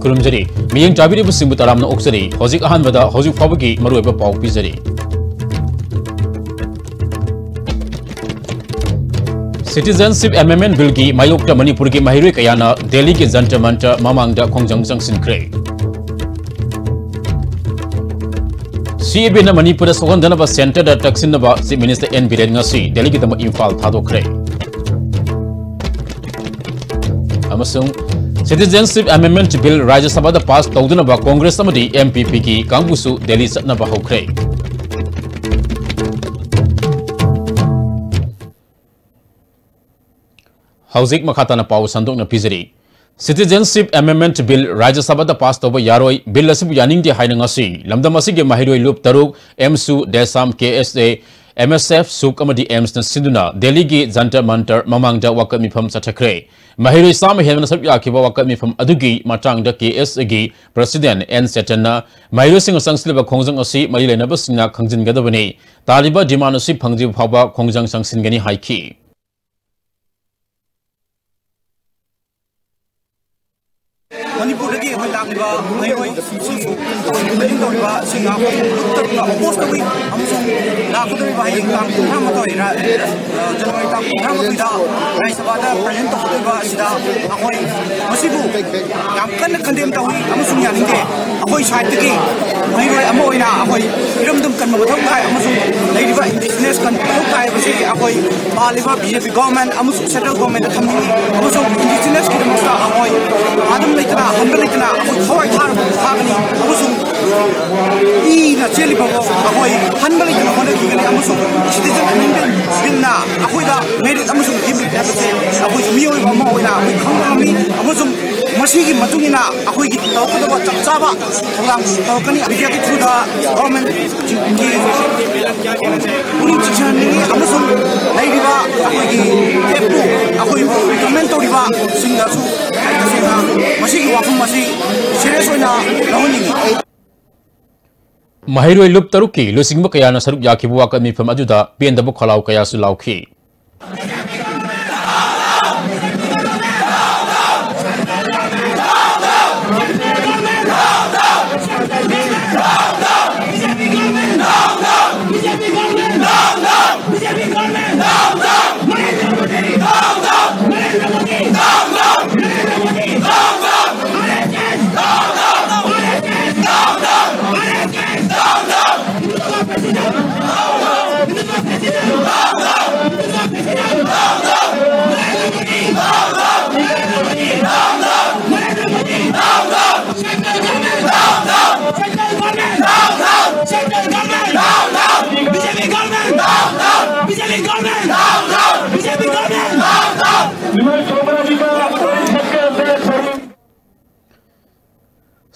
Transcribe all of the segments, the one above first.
खुलुमजरी मियंग चाबिरिबु सिंबु तरामना ओक्सरी हौजिक अहानबदा हौजिक फाबगी मरुएबा पाउ पिजरी citizenship amendment bill की मायोक्ता मणिपुर की महिरोई कयाना दिल्ली के Jantar Mantar ममांगदा खोंजंग जंगसिनख्रे CAB na Manipur sohondana center da taksinaba Chief Minister N Biren ngasi Delhi ki dama Imphal thadokre amasung Citizenship Amendment Bill Rajya Sabha da pass tawduna ba Congress amadi MPP ki kangbusu Delhi satna ba hokre Hauzik makata na paw sandok na pizari Citizenship Amendment Bill Rajya Sabha da pass toba yaroi bill asibu yaning di haina ngasi lamdam asige mahiroi loop taruk MSU Desam KSA MSF Suk amadi Ems na sinduna Delhi gi Jantar Mantar mamangda wakat mifam sathakre mahiroi sam helna sab yakiba wakat mifam adugi matangda KSA gi President N Setanna mahiroi sing sangsilba khongjang asi mari lena basina khangjin gadabani taliba demand asi phangji phaba khongjang sangsin gani haiki Manipur lagi kami lakukan, kami susu, kami lakukan singa, kita opos kami, kami lakukan kami baik, kami kami tahu ini, jangan kami kami tidak, kami sebada present tahu kami sudah, kami masih bu, yang kan kandem tahu, kami sunya ni deh, kami syait lagi, kami amo ina, kami iram dum kan mau tahu kami, kami sunya, lagi di indigenous kan tahu kami, masih kami balik BJP government, kami central government kami, kami sunya indigenous kita mesti kami, adam lagi na humble na ako hoy thar thagani amusung I na cheli bago akoy humble na ako nagigili amusung citizen amendment bill na ako da merit amusung himit na kasi ako miyoy ba mo na ako khangami amusung masigi matungina ako gi taw ko ba chapchaba thang taw kani abiyaki through the government ki puri chichani amusung laidiba ako gi tepu ako recommend to diba singa su Mahiroi lup taruki lusingba kaya na saruk yakibu wakat mifam ajuda piendabu khalau kaya su lauki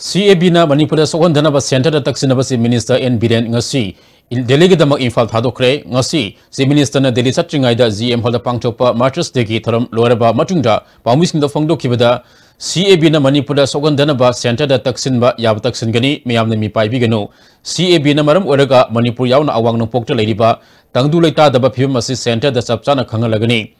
CAB na Manipur sohondana ba center da taksinaba Chief Minister N Biren ngasi Delhi dama Imphal thadokre ngasi Chief Minister na Delhi satringai da GM hall da pangchokpa Martyrs Day ki tharam loraba matungda pawmising da phangdokibada CAB na Manipur sohondana ba center da taksinba yab taksingani miyamna mi paibi gano CAB na maram oraga Manipur yauna awang nang pokta leiriba tangdu leita da ba phim asi center da chapchana khangalagani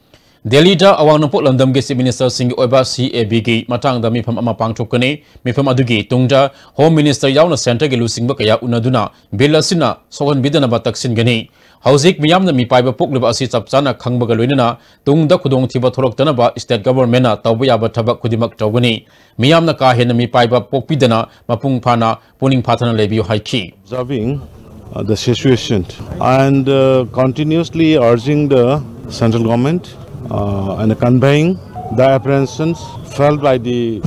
Delhi da awang nang pok landam ge Chief Minister sing oiba CAB gi matang da mi pham ama pangchokani mi pham adugi tungda Home Minister yauna center ge lusingba kaya unaduna belasina sogon bidana ba taksin gani hauzik miyamna mi paiba pokliba asi chapchana khangba ga loinana tungda khudong thiba thoroktana ba state government na tawba yaba thabak khudimak tawgani miyamna ka hena mi paiba pokpidana mapung phana puning phathana lebiu haiki observing the situation and continuously urging the central government and conveying the apprehensions felt by the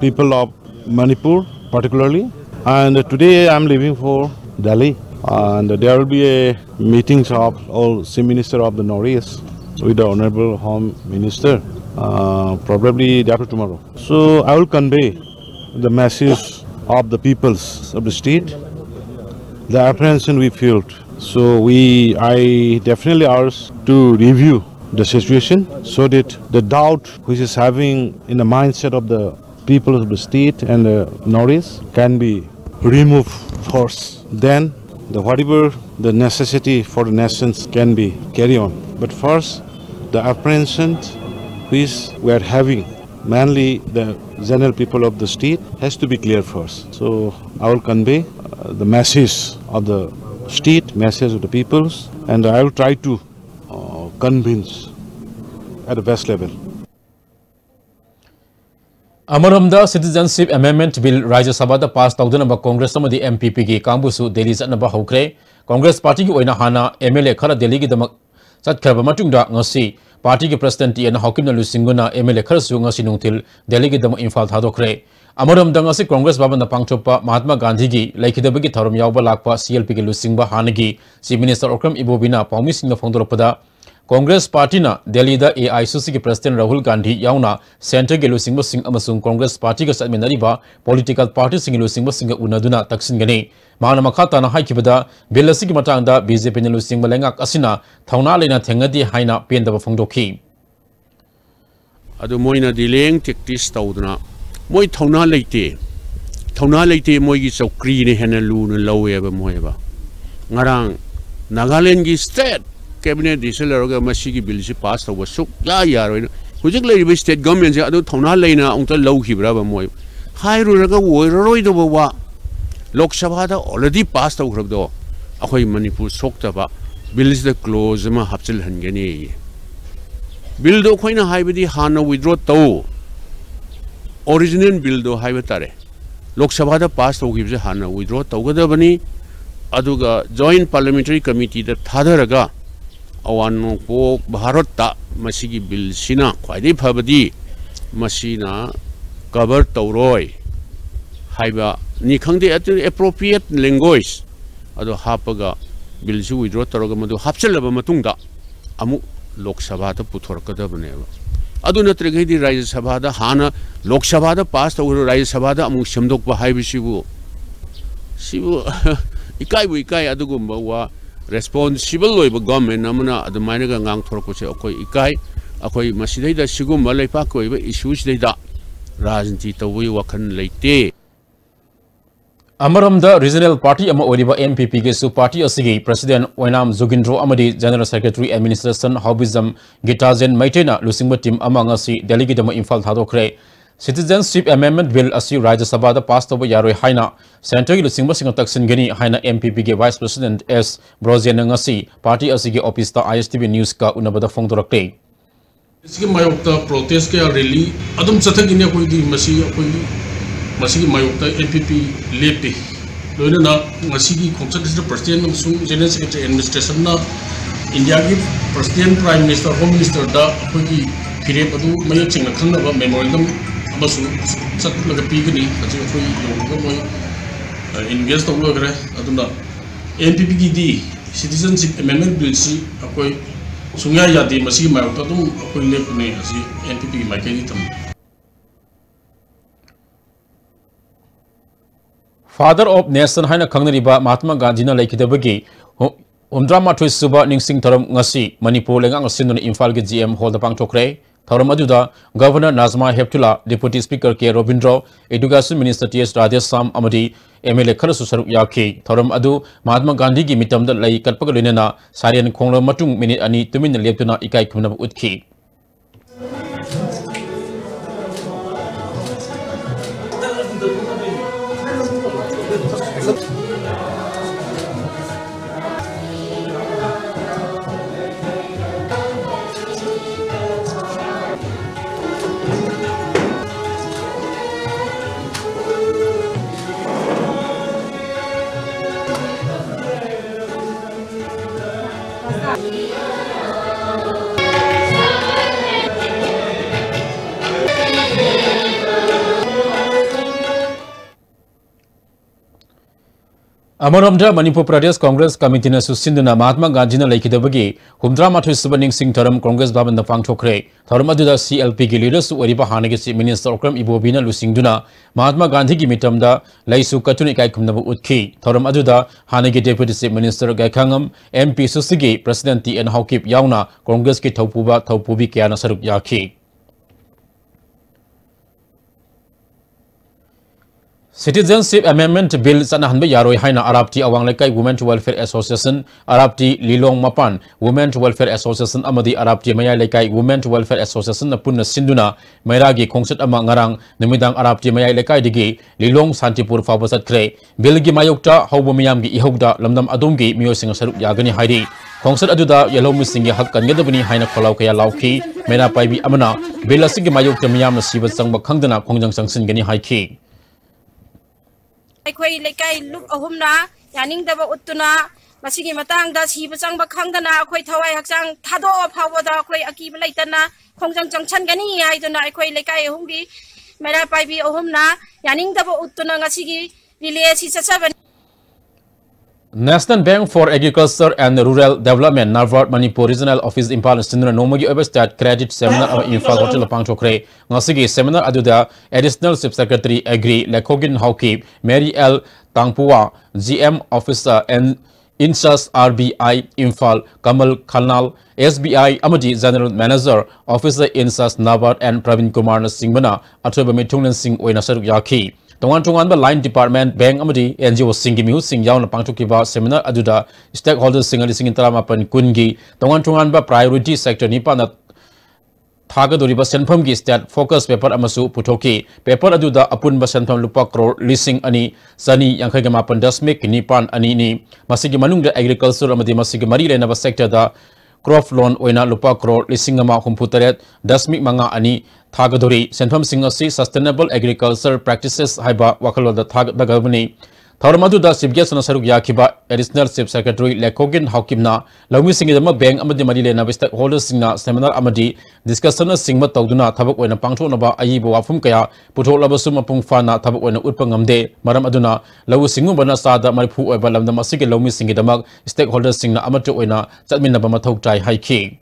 people of Manipur particularly. And today I am leaving for Delhi, and there will be a meetings of all Chief Minister of the Northeast with the Honorable Home Minister, probably day after tomorrow. So I will convey the message of the peoples of the state, the apprehension we felt. So I definitely urge to review the situation so that the doubt which is having in the mindset of the people of the state and the Northeast can be removed first. Then whatever the necessity for the nations can be carry on. But first, the apprehension which we are having mainly the general people of the state, has to be clear first. So I will convey the message of the state, message of the peoples, and I will try to convince at the best level. Amaramda Citizenship Amendment Bill Rajya Sabha da pass tawdunaba Congress amadi MPP gi kangbusu Delhi zanaba hokre Congress Party gi oina hana MLA khara Delhi gi damak chatkraba matungda ngasi Party gi President Ian Hawkimna Lusinguna MLA khara su ngasi nungtil Delhi gi damak Imphal thadokre Amaramda ngasi Congress babanda pangchopa Mahatma Gandhi gi laikidabagi tharum yawba lakpa CLP gi Lusingba hanagi Chief Minister Okram Ibobina Paumi Singna phongdoropada Congress Party na Delhi da AICC ki President Rahul Gandhi yauna Center ge lusingba sing amasung Congress Party ga satmenari ba political party sing lusingba sing unaduna taksin gani mahana makhata na haikibada bill asigi matang da BJP ne lusingba lengak asina thauna leina thengadi haina pendaba phongdokhi adu moina dileng tactics tawduna moi thauna leite moi gi chokri ne hena lu ne lowe ba moi ba ngarang Nagaland gi state cabinet disalroga masigi bill si pass tawa suk ya roina hujik lei bi state government ja adu thona leina ongta low khibra ba moi hairu raga woiroi do ba lok sabha da already pass taw khrab do akhoi manipur sok ta ba bill is the close ma hapchil hangeni bill do khoina haibidi hana withdraw taw original bill do haiba tare lok sabha da pass taw khibse hana withdraw taw ga bani aduga joint parliamentary committee da thadaraga awan ko Bharat ta masigi bill sina khwaidai phabadi masina cover tawroi haiba ni khangde appropriate language ado hapaga bill su withdraw taroga madu hapchalaba matungda amu lok sabha ta puthorkada baneba adu natrege di rajya sabha da hana lok sabha da pass tawro rajya sabha da amu semdok ba haibisibu sibu ikai adugumba wa responsible loiba government namana adumaina ga ngang thorko se akoi ikai akoi masidai da sigum malai pa ko iba issues dai da rajniti tawui wakhan leite Amaramda Regional Party ama oriba MPP ge su party asigi President Oinam Zugindro amadi General Secretary Administration Hobism Gitazen Maitena lusingba team amang asi Delhi dama Imphal thadokre Citizenship Amendment Bill asi Rajya Sabha da pass tawa yaroi haina Center gi lusingba singa taksin gani haina MPP ge Vice President S Brozian ngasi party asigi office ta ISTV News ka unabada phongdorakte इसके मायोक्ता protest के rally अदम चथगिने कोई दी मसी मायोक्ता MPP लेपे लोइना मसी खोंचक president अमसुंग general secretary administration ना India की president prime minister home minister दा अखोगी फिरेप अदु मयक चिंग खंगबा memorandum अमसु चतलग पीगनी हजि अखोई योगो मोय इन्वेस्ट तौलगरे अदुना एमपीपी की दी सिटीजनशिप अमेंडमेंट बिल सी अखोई सुंगा यादे मसी मायोक्ता तुम अखोई लेपने हजि एमपीपी की माइकेनी थम Father of Nation haina khangnariba Mahatma Gandhi na laikidabagi Umdramathoi suba ningsing tharam ngasi Manipur lengang asinun Imphal ge GM hall da pangthokre tharam aduda Governor Nazma Heptula Deputy Speaker K Robindro Education Minister TS Rajesh Sam amadi MLA kharasu saruk yakhi tharam adu Mahatma Gandhi gi mitam da lai katpaga loinana sarian khonglo matung minute ani tumin leptuna ikai khumna utkhi Amaramda Manipur Pradesh Congress Committee na susinduna Mahatma Gandhi na laikidabagi Umdramathoi suba ningsing tharam Congress baban da pangthokre tharam aduda CLP gi leaders oriba hanagi Chief Minister Okram Ibobina lusingduna Mahatma Gandhi gi mitam da laisu katuni kai khumnabu utkhi tharam aduda hanagi Deputy Chief Minister Gaikhangam MP Susigi President T N Hawkip yauna Congress ki thaupubi kya na saruk yakhi Citizenship Amendment Bill Sanahanba Yaroi Haina Arabti Awanglekai Women's Welfare Association, Arabti Lilong Mapan, Women's Welfare Association Amadi Arabti Maya Lekai Women's Welfare Association Napuna Sinduna, Mairagi Kongset Amangarang, Namidang Arabti Maya Lekai Digi, Lilong Santipur Fabasat Kre, Bilgi Mayokta, Hobamiamgi Ihogda, Lamdam Adumgi, Musing Sarup Yagani Haidi, Kongset Aduda, Yellow Missing Hakan Yadabini Haina Kolauka Lauki, Mena Paibi Amana, Billa Sigi Mayokta Miam Siva Sangba Kangdana, Kongjang Sangsin Gani Haiki. Koi lekai look ahumna yaning daba uttuna masigi matang da siba changba khangdana koi thawai hakchang thado phawada koi akiba leitana khongjang changchan gani aiduna koi lekai ahumgi mera paibi ahumna yaning daba uttuna ngasigi relay si chachaban National Bank for Agriculture and Rural Development Narvard Manipur Regional Office Impal Sindra Nomagi Overstat Credit Seminar of Infal Hotel Pangchokre Ngasigi Seminar Aduda Additional Subsecretary Agri Lekogin Hauki Mary L Tangpua GM Officer and Insas RBI Infal Kamal Khanal SBI Amadi General Manager Officer Insas Navard and Pravin Kumar Singbana Atoba Mitunglan Singh Oinasar Yaki Tongan Line Department Bank Amadi NGO Singimu Sing Yawn Pangtukiba Seminar Aduda Stakeholders Singali Singitamapan Kungi Tongan Priority Sector Nipana Tagaduriba Senpamgi Stat Focus Paper Amasu Putoki Paper Aduda Apun Basenpam Lupa Crore Leasing Ani Sani Yankagamapan Dasmik Nipan Anini Masigi Manung the Agriculture Amadi Masigi Marila Nava Sector da Crop Loan Oina Lupa Crore Leasing Ama Humputaret Dasmik Manga Ani Tagadori Senpam Singasi Sustainable Agriculture Practices Haiba Wakalo the Tag the Governor Tauramadu da Sibgas and Saruk Yakiba Additional Sub Secretary Lekogin Haukimna Lawi Singama Bang Amadi Marile Navista Holders Singna Seminar Amadi Discussion Singma Tauduna Tabak when a Pangto Naba Aibu Wafumkaya Puto Labasuma Pungfana Tabak when a Urpangamde Maram Aduna Lawu Singubana Sada Maripu Ebalam the Masiki Lomi Singidamag Stakeholders Singna Amatoina Zadmina Bamatok Haiki.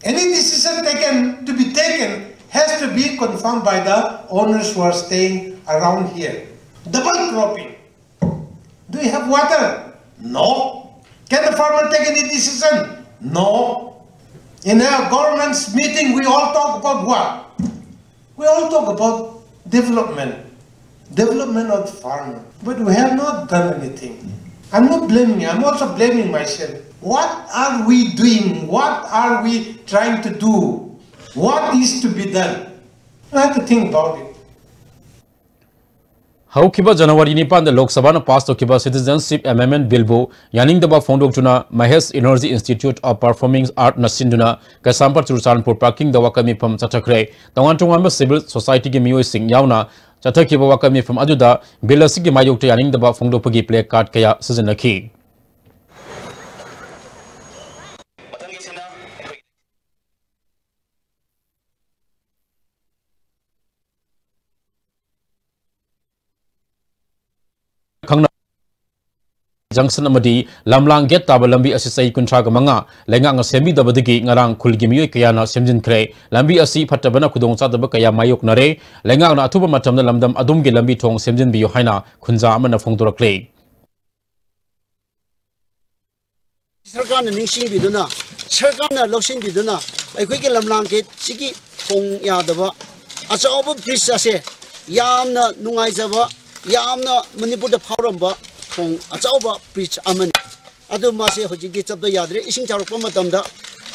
Any decision taken to be taken has to be confirmed by the owners who are staying around here. Double cropping. Do we have water? No. Can the farmer take any decision? No. In our government's meeting, we all talk about what? We all talk about development. Development of the farmer. But we have not done anything. I'm not blaming you. I'm also blaming myself. What are we doing? What are we trying to do? What is to be done? I have to think about it. Haukiba January Nipan the Lok Sabha passed to Kiba Citizenship Amendment Bilbo Yaning the Fondok Tuna Mahes Energy Institute of Performing Art Nasinduna Kasampa Churusanpur Parking the Wakami from Chatakre Tawantunga Civil Society Gimi Sing Yauna Chatakiba Wakami from Aduda Bilasiki Mayuk to Yaning the Fondopagi play card Kaya Susanaki. Junction Amadi, Lamlang get Tabalambi Asisai Kuntraga Manga, Lengang Semi Dabadigi, Narang Kulgimi Kayana, Semjin Kray, Lambi Asi Patabana Kudong Satabakaya Mayok Nare, Lengang Atuba Matam Lamdam Adumgi Lambi Tong Semjin Biohina, Kunza Amana Fongdora Clay. Sarkan Ningsing Biduna, Sarkan Loxin Biduna, a quick Lamlang get Siki Tong Yadava, as over Prisase, Yamna Nungaizava, Yamna Manipur the Paramba. Kong Achawa preach Aman. Adu Masi Hojiki of the Yadre, Ishing Charpoma Damda,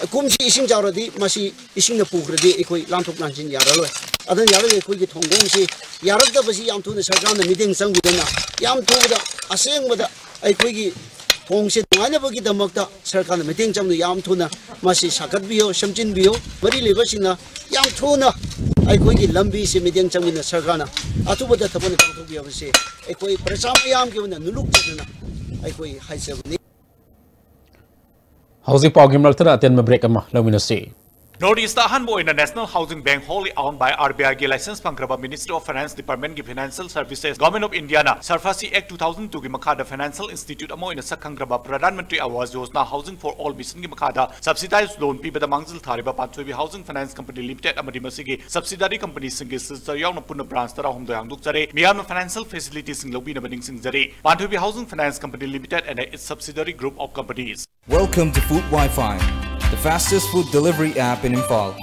Kumsi Ishing Jaradi, Masi Ishing the Pukri, Equi Lantok Nanchin Yaralo. Other Yaro Equi Tongongsi, Yarada Basi Yam to the Sargan, meeting some with Yam to the Asing with a quiggy Pongsit, I never get the Mokta, Sarkan, meeting some the Yam Tuna, Masi Sakat Bio, Shamjin Bio, Very Livasina, Yam Tuna. I quiggy Lambi, Simidian Cham in the Sargana. Atuba the Tapani to be able to say, a quay Presamiam given a look at I quay high 7. How's the Pogim Malta at the break Lamina say? Notice the Hanbo in the National Housing Bank wholly owned by RBI License Pankraba Ministry of Finance Department of Financial Services Government of Indiana Sarfasi Act 2002 Makada Financial Institute Amo in the Sakangraba Pradhan Mantri Awas Yojana Housing for All Mission Makada subsidized loan Piba the Mangzil Thariba Pantubi Housing Finance Company Limited Amadi Masigi subsidiary companies Singis Yauna Puna Branch Tara Home Doyang Duksare Miyama Financial Facilities in Lobina Bading Singzari Pantubi Housing Finance Company Limited and its subsidiary group of companies. Welcome to Food Wi-Fi, the fastest food delivery app in Imphal.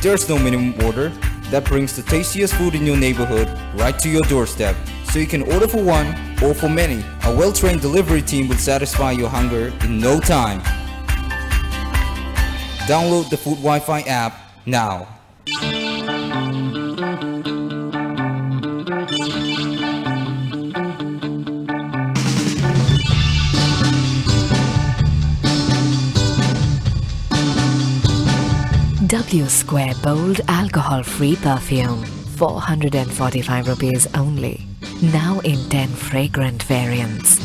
There's no minimum order, that brings the tastiest food in your neighborhood right to your doorstep. So you can order for one or for many. A well-trained delivery team will satisfy your hunger in no time. Download the Food Wi-Fi app now. W Square Bold Alcohol-Free Perfume, 445 rupees only. Now in 10 fragrant variants.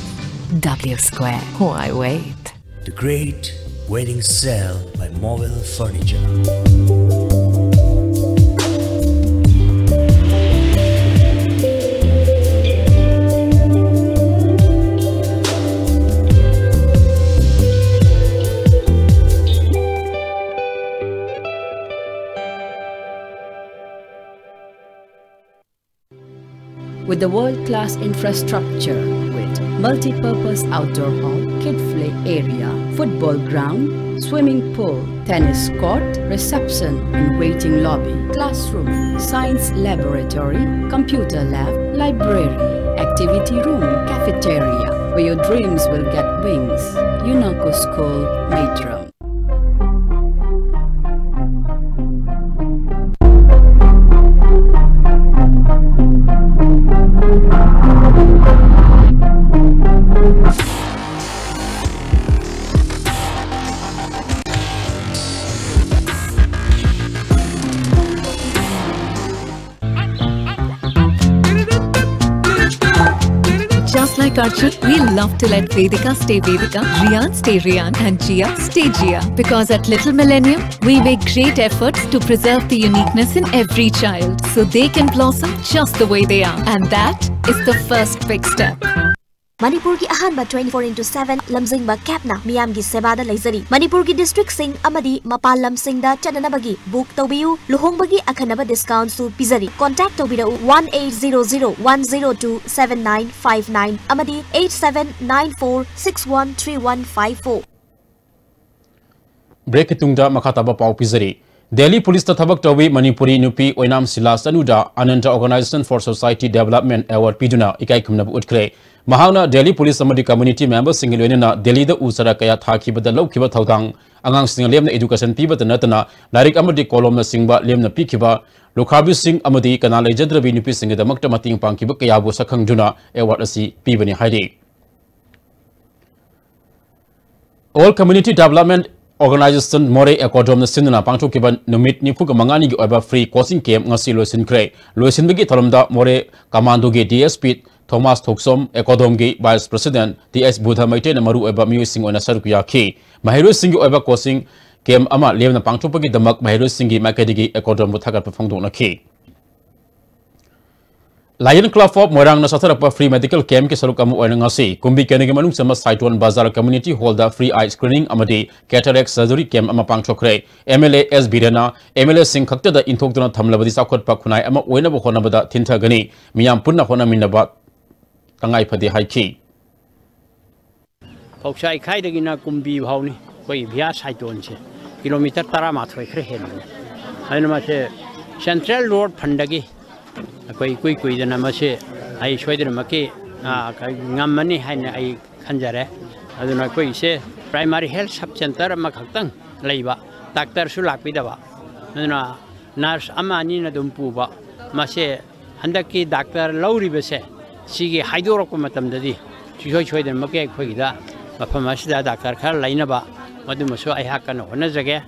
W Square, why wait? The Great Wedding Sale by Mobile Furniture. With the world-class infrastructure with multi-purpose outdoor hall, kid play area, football ground, swimming pool, tennis court, reception and waiting lobby, classroom, science laboratory, computer lab, library, activity room, cafeteria, where your dreams will get wings. UNACO School, Matram. Just like Arjun, we love to let Vedika stay Vedika, Rian stay Rian, and Jia stay Jia. Because at Little Millennium, we make great efforts to preserve the uniqueness in every child so they can blossom just the way they are. And that is the first big step. Manipur ki ahanba 24/7 lamjingba capna miyam gi sebada leizari. Manipur ki district sing amadi mapal lam sing da chananabagi book tobiu luhongbagi akhanaba discount su pizari. Contact tobira 1800-102-7959 amadi 8794613154. Break itungda makataba pau pizari. Delhi Police Tathabak Tawi Manipuri Nupi Oinam Silas Anuda Ananta Organization for Society Development Award Piduna Ikai Kumnab Utkre. Mahana Delhi Police Samadi Community Members Singilena Delhi the Usara Kaya Thaki but the low kiba Tautang Angang Singalem education Piba the Natana Larik Amadi Kolom Singba Lemna Pikiba Lokabu Sing Amadi Kanala Jadrabi Nupi Sing the Maktamating Pankiba Kayabu Sakang Juna Award Asi Pibani Heidi. All Community Development Organization More Ekodom Sinna Pangcho Kiban Numit Nipuka Mangani Oba Free Coaching Camp Ngasi Losin Cray. Losin Bigi Tolomda More Commando G DSP Thomas Toksom Ekodom G Vice President DS Buddha Maite Namaru Eba Musing on a Sarukuya Ki. Mahiru Singu Eba Coaching Camp Ama Levna Pangcho Pagi the Mak Mahiru Singi Makadigi Ekodom Mutaka Pafongdona Ki. Lion Club of Morang na satarapa free medical camp ke sarukamu oinangasi kumbi kenege manung sama Saiton Bazar Community Hall da free eye screening amadi cataract surgery camp ama pangchokre MLA S Birena MLA Singh khakta da inthokduna thamlabadi sakhot pa khunai ama oina bo khona bada thinta gani miyam punna khona minaba tangai phadi haiki Foksai khai dagina kumbi bhauni koi bhia Saiton che kilometer 13 khre hen aina ma che Central Road phandagi Koi the Namase, I showed them a key, Namani, I Kanjare. I don't know what say, primary health sub center, Makatang, Leva, Doctor Sulapidava. Nurse Amanina Dumpuba, Mase, Handaki, Doctor Lowry Bese, Sigi Hydrocomatum the D. She showed them a cake, Quida, Pamasida, Doctor Carlainaba, Madumaso, I hacken on as again.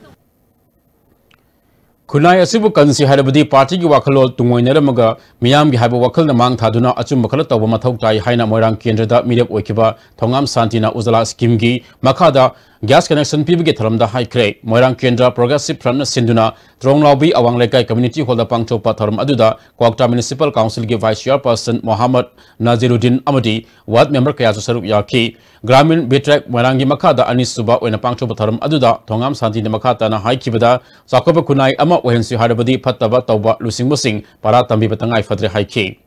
Kunai Asibu Kansi Hadabadi Party Wakalo Tungoinamaga, Miam Gihabu Wakal Namang Taduna, Achum Makalata Matautai, Haina Morang Kendra, Media Okiba, Tongam Santina Uzala Skimgi, Makada, Gas Connection Pibigetaram the High Cray, Morang Kendra, Progressive Prana Sinduna, Trong Lobby, Awang Lekai Community Holder Pangcho Pataram Aduda, Kwakta Municipal Council Give Vice Chairperson Mohammed Naziruddin Amadi, Ward Member Kayasu Sarup Yaki, Gramin Bitrek, Morangi Makada, Anis Suba, when a Pangcho Pataram Aduda, Tongam Santina Makata, High Kibada, Sakoba Kunai Ama. When si Hadabadi Pataba Tauba Lusing Musing, Paratambi Batangai Fadre Haiki.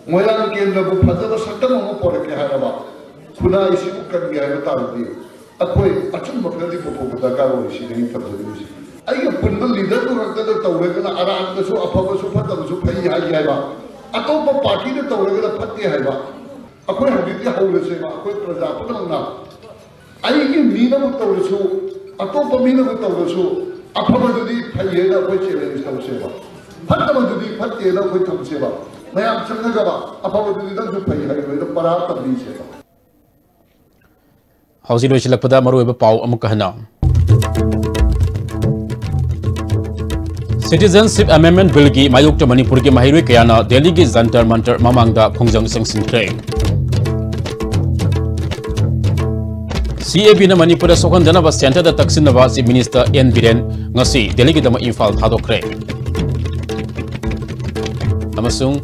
Moyang Kendra Pazava Satamo Porke Haraba, Kuna is Ukan Gavatabi, Akwe, Achum Makadi Popo, the Garo, she didn't have the music. ꯑꯩꯒ ꯄꯨꯟꯕ ꯂꯤꯗꯔꯗꯨ ꯈꯛꯇꯗ ꯇꯧꯔꯒꯅ ꯑꯔꯥꯟꯕꯁꯨ ꯑꯐꯕꯁꯨ ꯐꯠꯇꯕꯁꯨ ꯐꯩ ꯍꯥꯏꯕ ꯑꯇꯣꯞꯄ ꯄꯥꯔꯇꯤꯗ ꯇꯧꯔꯒꯅ ꯐꯠꯇꯦ ꯍꯥꯏꯕ ꯑꯩꯈꯣꯏ ꯍꯧꯖꯤꯛꯇꯤ ꯍꯧꯔꯁꯦꯕ ꯑꯩꯈꯣꯏ ꯄ꯭ꯔꯖꯥ ꯄꯨꯝꯅꯃꯛꯅ ꯑꯩꯒꯤ ꯃꯤꯅꯕꯨ ꯇꯧꯔꯁꯨ ꯑꯇꯣꯞꯄ ꯃꯤꯅꯕꯨ ꯇꯧꯔꯁꯨ ꯑꯐꯕꯗꯨꯗꯤ ꯐꯩꯌꯦꯅ ꯑꯩꯈꯣꯏ ꯆꯦꯂꯦꯟꯖ ꯇꯧꯁꯦꯕ ꯐꯠꯇꯕꯗꯨꯗꯤ ꯐꯠꯇꯦꯅ ꯑꯩꯈꯣꯏ ꯊꯝꯁꯦꯕ ꯃꯌꯥꯝ ꯆꯪꯅꯒꯕ ꯑꯐꯕꯗꯨꯗꯤ ꯅꯪꯁꯨ ꯐꯩ ꯍꯥꯏꯕꯗ ꯄꯔꯥ ꯇꯝꯕꯤꯁꯦꯕ ꯍꯧꯖꯤꯛ ꯂꯣꯏꯁꯤꯜꯂꯛꯄꯗ ꯃꯔꯨꯑꯣꯏꯕ ꯄꯥꯎ ꯑꯃꯨꯛꯀ ꯍꯟꯅ Citizenship Amendment Bill ki mayokta Manipur ki mahiroi kayana Delhi ki Jantar Mantar mamangda khongjang sengsinkhre. CAB na Manipur da sokhandana ba center da taksinaba Chief Minister N Biren ngasi Delhi ki dama Imphal thadokre. Amasung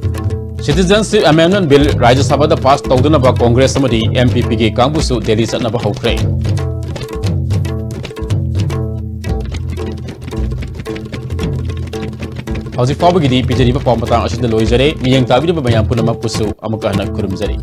Citizenship Amendment Bill Rajya Sabha da pass tawduna ba Congress amadi MPP ki kangbusu Delhi chatnaba hokre. Hausi fabu gidi pijari pa pamatang asid loy jare miyang tabi ba bayang punama pusu amukana kurumjari.